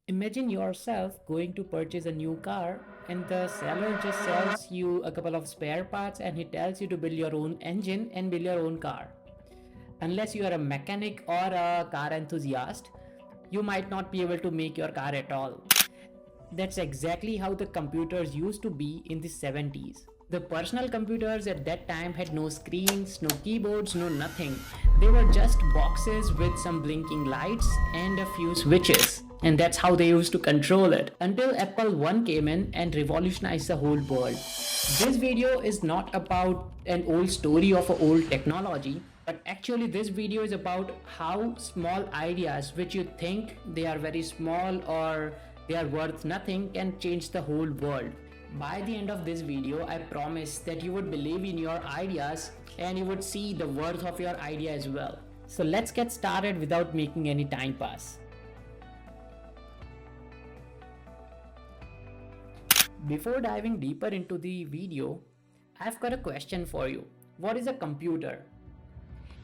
Imagine yourself going to purchase a new car and the seller just sells you a couple of spare parts and he tells you to build your own engine and build your own car. Unless you are a mechanic or a car enthusiast, you might not be able to make your car at all. That's exactly how the computers used to be in the 70s. The personal computers at that time had no screens, no keyboards, no nothing. They were just boxes with some blinking lights and a few switches. And that's how they used to control it. Until Apple I came in and revolutionized the whole world. This video is not about an old story of an old technology, but actually this video is about how small ideas which you think they are very small or they are worth nothing can change the whole world. By the end of this video, I promise that you would believe in your ideas and you would see the worth of your idea as well. So let's get started without making any time pass. Before diving deeper into the video, I've got a question for you. What is a computer?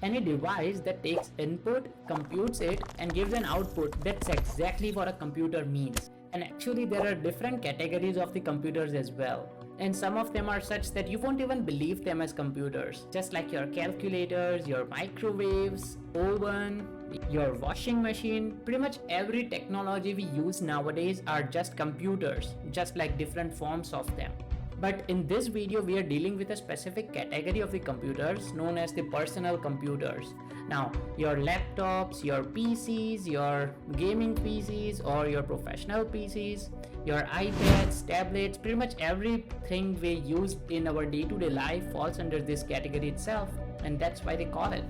Any device that takes input, computes it, and gives an output. That's exactly what a computer means. And actually there are different categories of the computers as well. And some of them are such that you won't even believe them as computers. Just like your calculators, your microwaves, oven, your washing machine. Pretty much every technology we use nowadays are just computers, just like different forms of them. But in this video, we are dealing with a specific category of the computers known as the personal computers. Now, your laptops, your PCs, your gaming PCs or your professional PCs, your iPads, tablets, pretty much everything we use in our day-to-day life falls under this category itself. And that's why they call it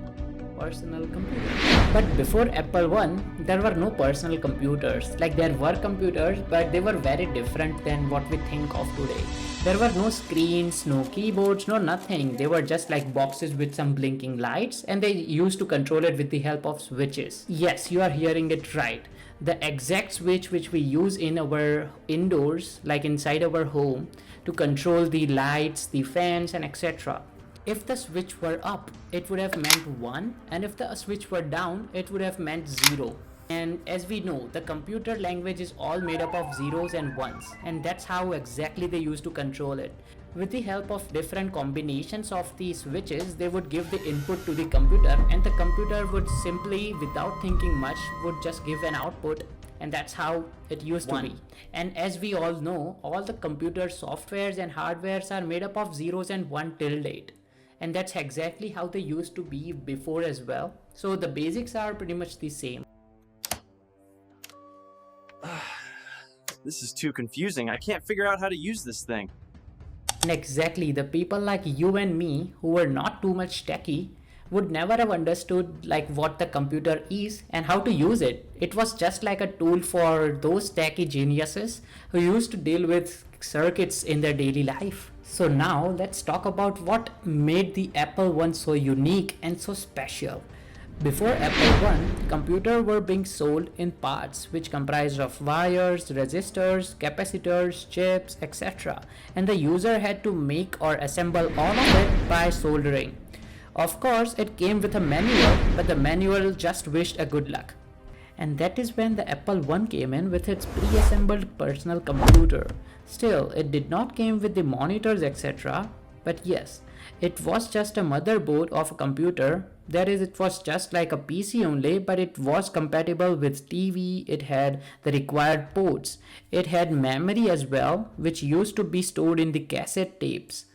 personal computer. But before Apple I, there were no personal computers. Like there were computers, but they were very different than what we think of today. There were no screens, no keyboards, no nothing. They were just like boxes with some blinking lights and they used to control it with the help of switches. Yes, you are hearing it right. The exact switch which we use in our indoors, like inside our home, to control the lights, the fans and etc. If the switch were up, it would have meant 1, and if the switch were down, it would have meant 0. And as we know, the computer language is all made up of zeros and ones, and that's how exactly they used to control it. With the help of different combinations of the switches, they would give the input to the computer, and the computer would simply, without thinking much, would just give an output. And that's how it used to be. And as we all know, all the computer softwares and hardwares are made up of zeros and 1 till date. And that's exactly how they used to be before as well. So the basics are pretty much the same. This is too confusing. I can't figure out how to use this thing. And exactly, the people like you and me who were not too much techy would never have understood like what the computer is and how to use it. It was just like a tool for those techy geniuses who used to deal with circuits in their daily life. So now let's talk about what made the Apple I so unique and so special. Before Apple I, computers were being sold in parts which comprised of wires, resistors, capacitors, chips, etc. And the user had to make or assemble all of it by soldering. Of course, it came with a manual, but the manual just wished a good luck. And that is when the Apple I came in with its pre-assembled personal computer. Still, it did not came with the monitors etc. But yes, it was just a motherboard of a computer. That is, it was just like a PC only, but it was compatible with TV, it had the required ports. It had memory as well, which used to be stored in the cassette tapes.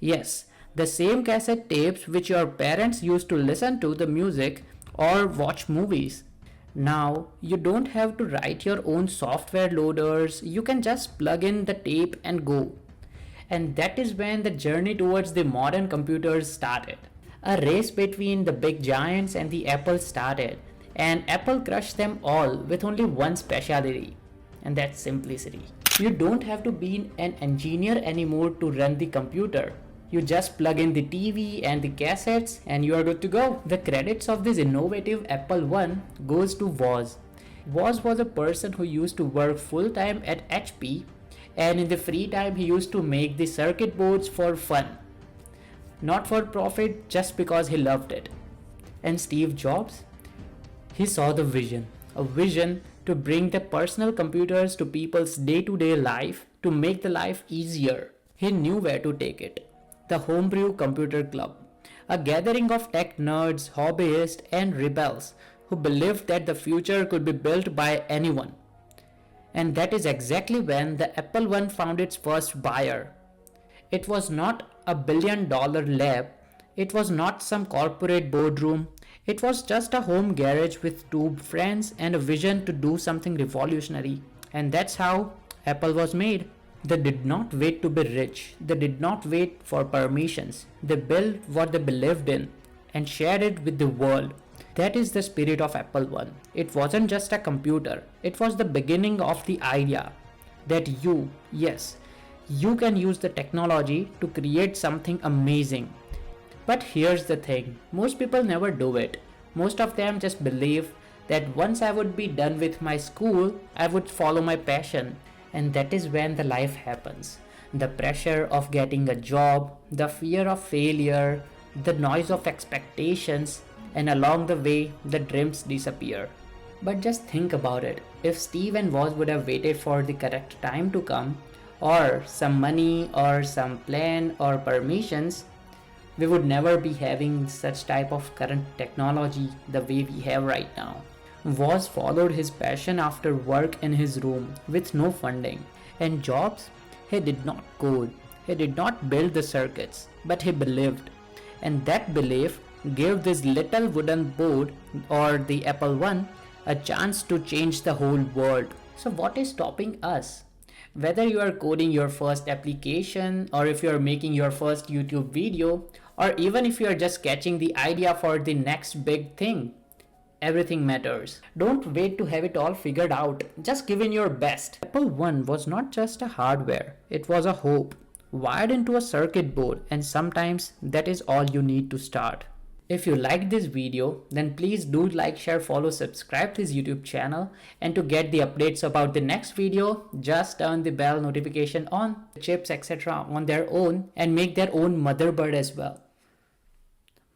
Yes, the same cassette tapes which your parents used to listen to the music or watch movies. Now, you don't have to write your own software loaders, you can just plug in the tape and go. And that is when the journey towards the modern computers started. A race between the big giants and the Apple started, and Apple crushed them all with only one specialty, and that's simplicity. You don't have to be an engineer anymore to run the computer. You just plug in the TV and the cassettes and you are good to go. The credits of this innovative Apple I goes to Woz. Woz was a person who used to work full-time at HP, and in the free time he used to make the circuit boards for fun. Not for profit, just because he loved it. And Steve Jobs? He saw the vision. A vision to bring the personal computers to people's day-to-day life, to make the life easier. He knew where to take it. The Homebrew Computer Club, a gathering of tech nerds, hobbyists, and rebels who believed that the future could be built by anyone. And that is exactly when the Apple I found its first buyer. It was not a billion-dollar lab, it was not some corporate boardroom, it was just a home garage with two friends and a vision to do something revolutionary. And that's how Apple was made. They did not wait to be rich, they did not wait for permissions. They built what they believed in and shared it with the world. That is the spirit of Apple I. It wasn't just a computer, it was the beginning of the idea that yes, you can use the technology to create something amazing. But here's the thing, most people never do it. Most of them just believe that once I would be done with my school, I would follow my passion. And that is when the life happens. The pressure of getting a job, the fear of failure, the noise of expectations, and along the way, the dreams disappear. But just think about it. If Steve and Woz would have waited for the correct time to come, or some money, or some plan, or permissions, we would never be having such type of current technology the way we have right now. Woz followed his passion after work in his room with no funding. And Jobs, he did not code, he did not build the circuits, but he believed. And that belief gave this little wooden board, or the Apple I, a chance to change the whole world. So what is stopping us? Whether you are coding your first application, or if you are making your first YouTube video, or even if you are just catching the idea for the next big thing, everything matters. Don't wait to have it all figured out. Just give in your best. Apple I was not just a hardware, it was a hope, wired into a circuit board, and sometimes that is all you need to start. If you liked this video, then please do like, share, follow, subscribe to this YouTube channel, and to get the updates about the next video, just turn the bell notification on, chips etc. on their own, and make their own motherboard as well.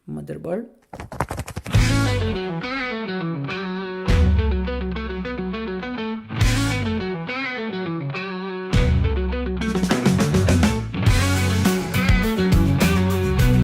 Motherboard?